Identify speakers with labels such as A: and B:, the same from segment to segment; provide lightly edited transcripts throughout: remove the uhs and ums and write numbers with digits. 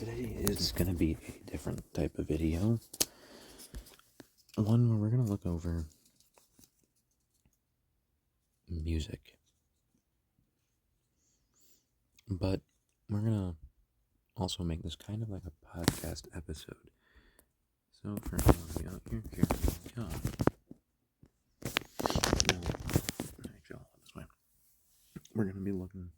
A: today is going to be a different type of video. One where we're going to look over music. But we're going to also make this kind of like a podcast episode. So for now, here we go. Now, actually, I'll have this way. We're going to be looking,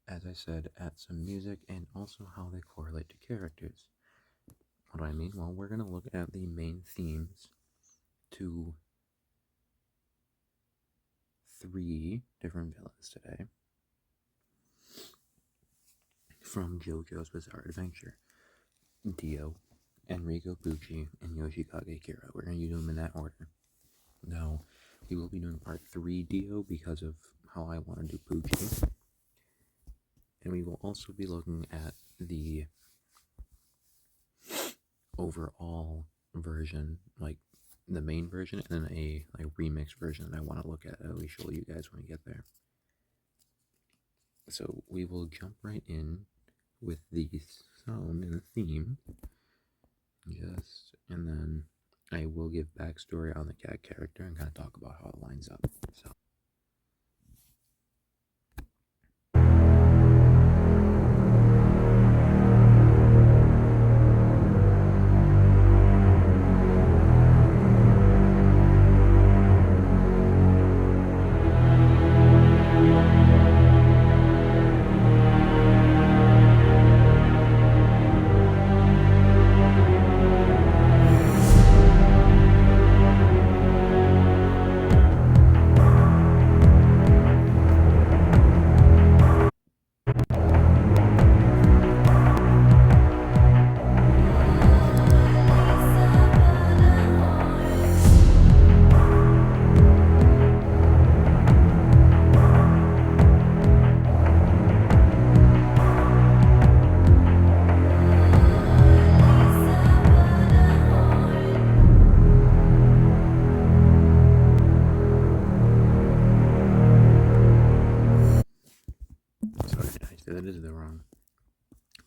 A: as I said, at some music and also how they correlate to characters. What do I mean? Well, we're going to look at the main themes to 3 different villains today from JoJo's Bizarre Adventure: Dio, Enrico Bucci, and Yoshikage Kira. We're going to do them in that order. Now, we will be doing part 3 Dio because of how I want to do Bucci. And we will also be looking at the overall version, like the main version, and then a remix version that I want to look at. I'll show you guys when we get there. So we will jump right in with the sound and the theme, and then I will give backstory on the cat character and kind of talk about how it lines up. So. That is the wrong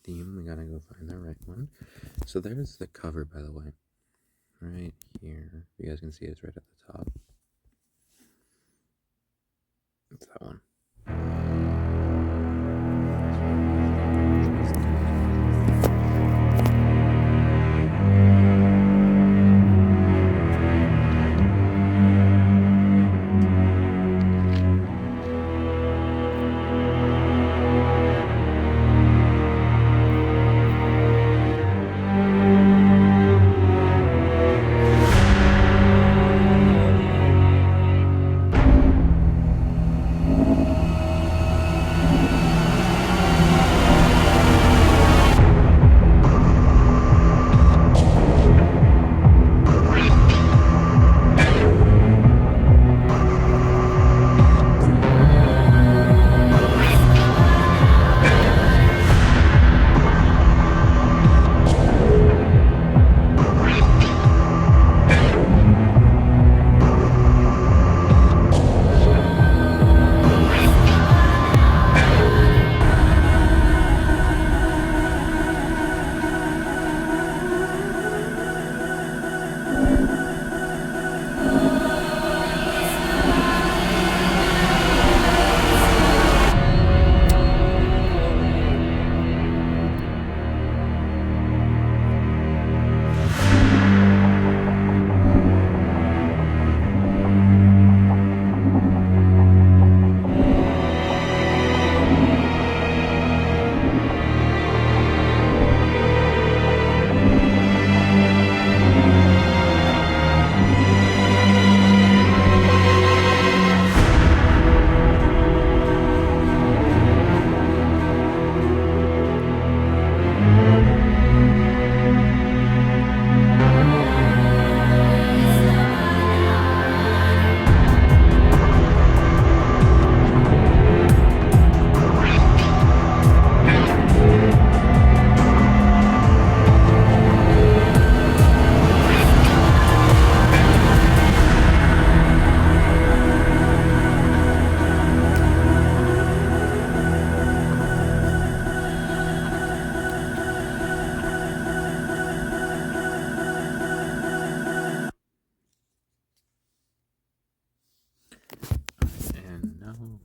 A: theme. We gotta go find the right one. So there's the cover, by the way. Right here. You guys can see it's right at the top. It's that one.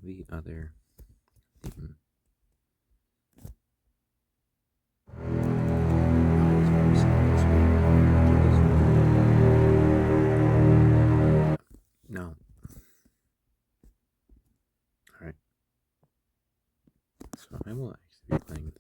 A: the other theme. No. Alright. So I will actually be playing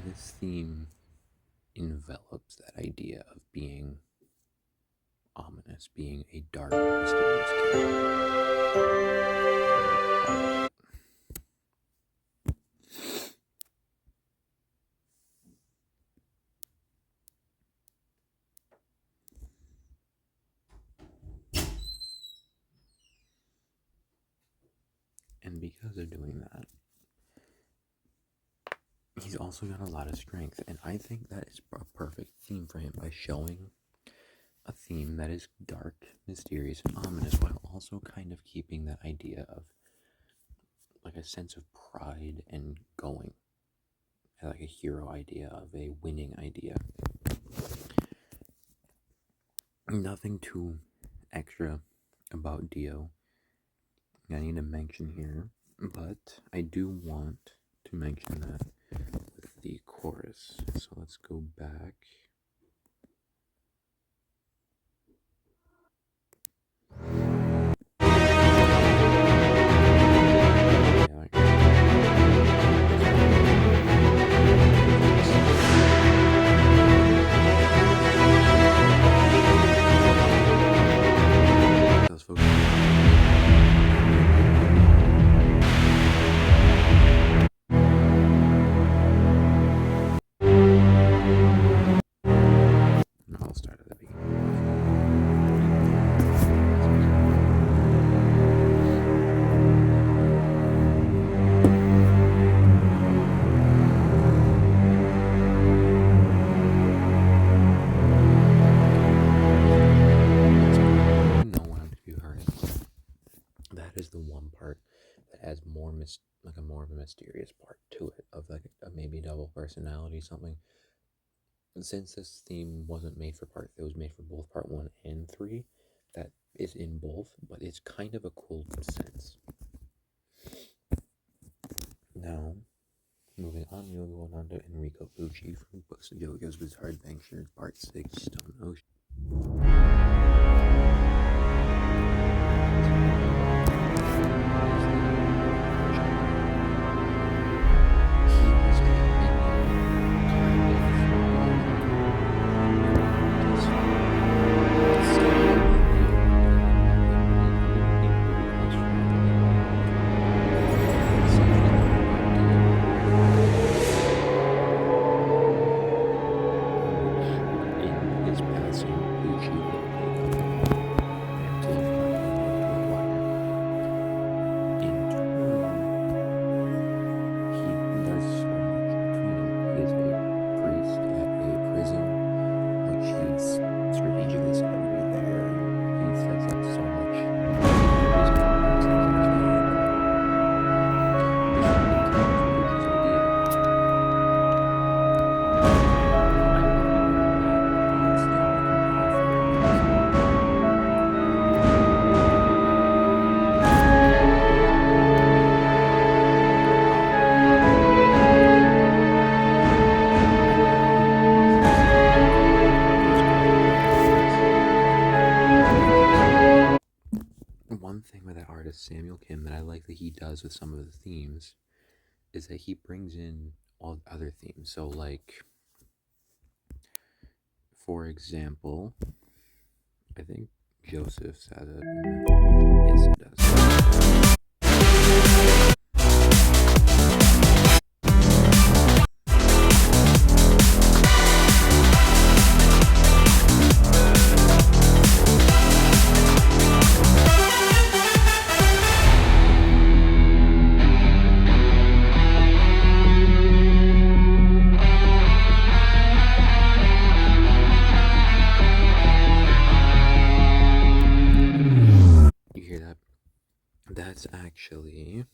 A: this theme envelops that idea of being ominous, being a dark, mysterious character. And because of doing that, he's also got a lot of strength, and I think that is a perfect theme for him by showing a theme that is dark, mysterious, and ominous, while also kind of keeping that idea of like a sense of pride and going, like a hero idea, of a winning idea. Nothing too extra about Dio I need to mention here, but I do want to mention that with the chorus. So let's go back. mysterious part to it of like a maybe double personality, something. And since this theme wasn't made for part, it was made for both part 1 and 3. That is in both, but it's kind of a cool sense. Now, moving on, we'll go on to Enrico Bucci from Books of JoJo's Bizarre Adventure, Part 6, Stone Ocean. One thing with that artist, Samuel Kim, that I like that he does with some of the themes is that he brings in all other themes. So, like, for example, I think Joseph's has it. Yes, it does. You hear that? That's actually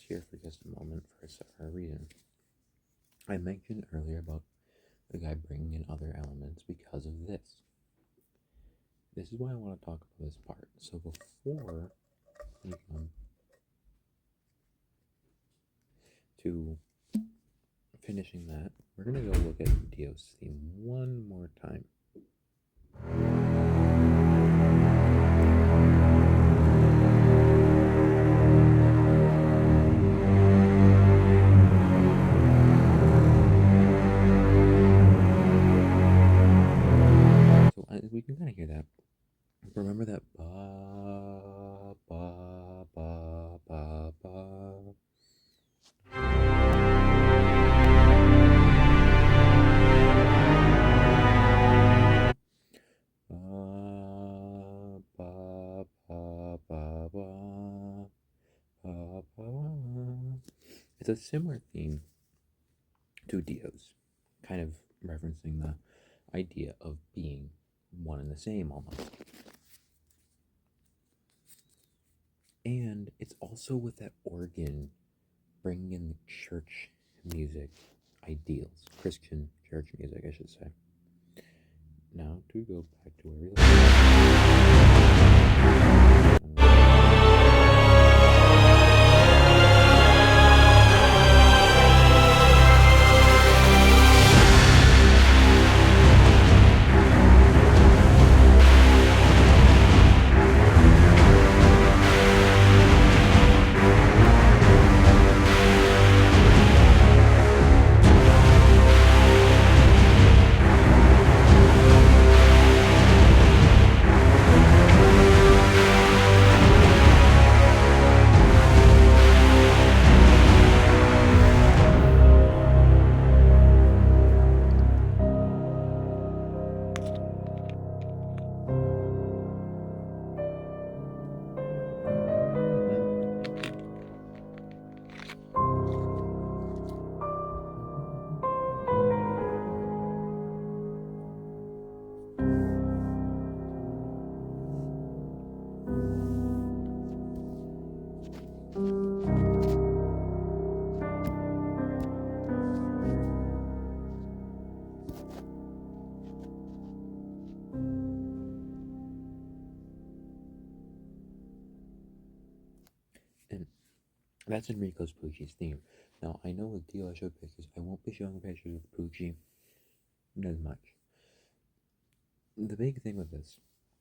A: here for just a moment for a reason. I mentioned earlier about the guy bringing in other elements because of this. This is why I want to talk about this part. So before we come to finishing that, we're going to go look at Dio's theme one more time. So we can kind of hear that. Remember that ba ba ba ba ba. It's a similar theme to Dio's, kind of referencing the idea of being one and the same almost. And it's also with that organ bringing in the church music ideals, Christian church music, I should say. Now to go back to where we and that's Enrico's Poochie's theme. Now, I know with Dio I showed pictures. I won't be showing pictures of Poochie as much. The big thing with this,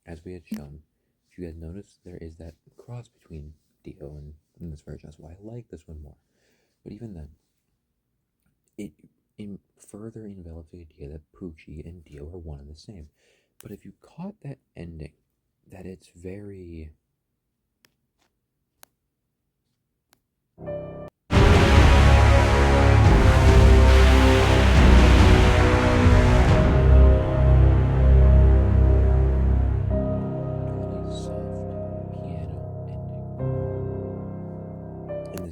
A: as we had shown, if you guys notice, there is that cross between Dio and in this version. That's why I like this one more. But even then, it further envelops the idea that Poochie and Dio are one and the same. But if you caught that ending, that it's very...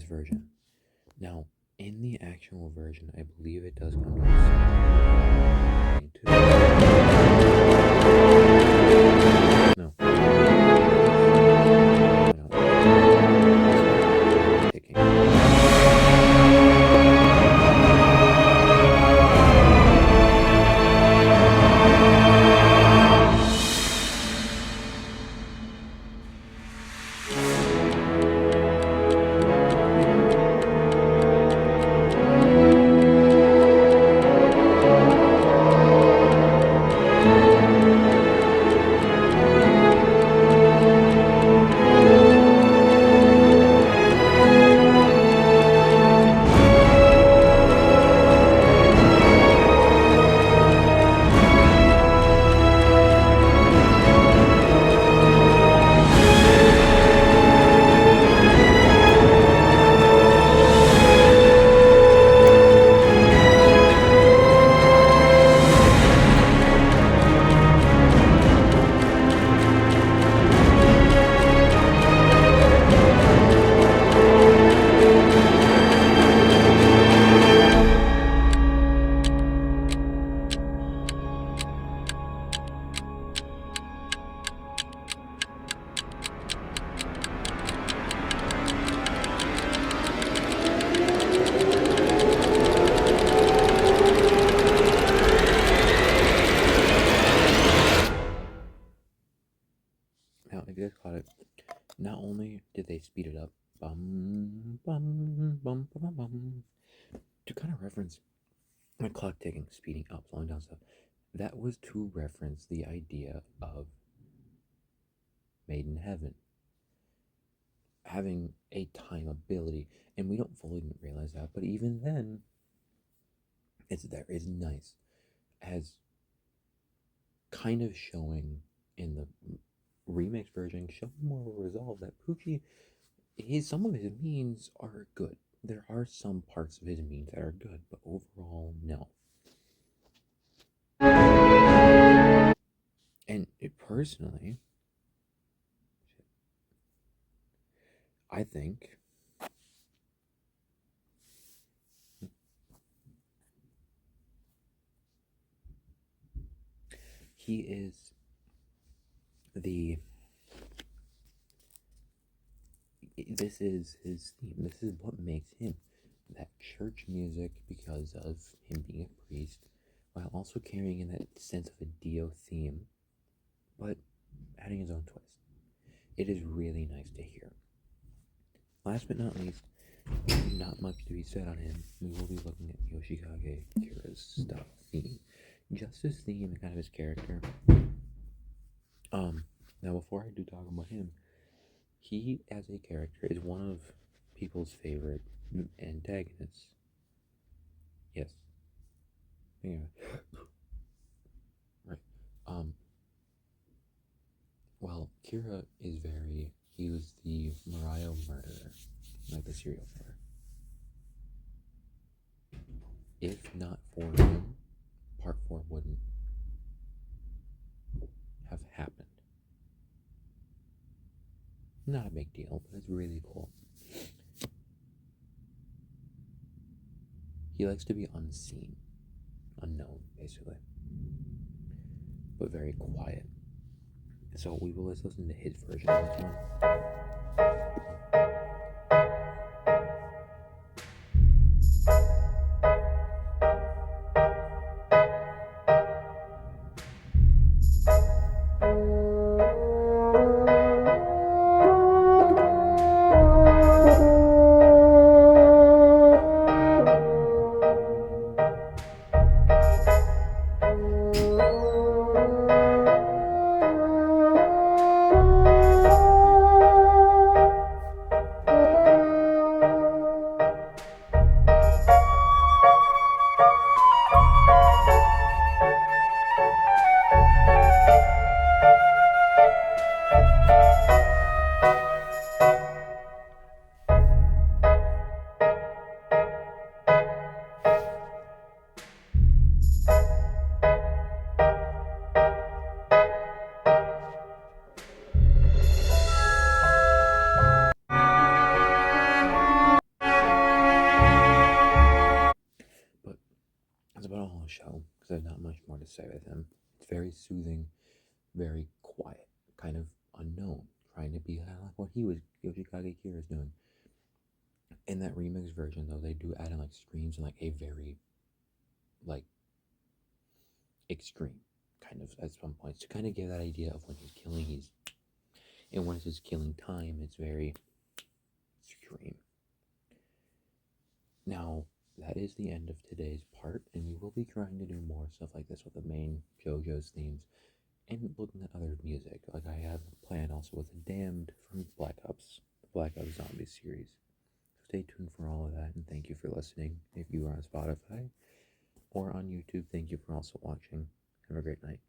A: version. Now, in the actual version, I believe it does come to no. only did they speed it up, bum, bum, bum, bum, bum, bum, to kind of reference my clock ticking, speeding up, slowing down stuff. That was to reference the idea of Made in Heaven having a time ability, and we don't fully realize that, but even then, it's there. It's nice, as kind of showing in the remix version, showing more of a resolve that Poochie, some of his means are good. There are some parts of his means that are good, but overall, no. And personally, I think he is the. This is his theme. This is what makes him that church music, because of him being a priest, while also carrying in that sense of a Dio theme, but adding his own twist. It is really nice to hear. Last but not least, not much to be said on him. We will be looking at Yoshikage Kira's stuff theme, just his theme and kind of his character. Now before I do talk about him, he as a character is one of people's favorite antagonists. Yes. Yeah. Right. Well, Kira is he was the Mariah murderer, like the serial killer. If not for him, part 4 wouldn't have happened. Not a big deal, but it's really cool. He likes to be unseen, unknown, basically, but very quiet. So let's listen to his version of this one. But that's about all I'll show, because there's not much more to say with him. It's very soothing, very quiet, kind of unknown, trying to be kind of like what Yoshikage Kira is doing. In that remix version, though, they do add in like screams and like a very like extreme kind of at some points to kind of give that idea of when he's killing, and when it's killing time, it's very extreme. Now, that is the end of today's part, and we will be trying to do more stuff like this with the main JoJo's themes and looking at other music. Like I have a plan also with The Damned from the Black Ops Zombies series. So stay tuned for all of that, and thank you for listening. If you are on Spotify or on YouTube, thank you for also watching. Have a great night.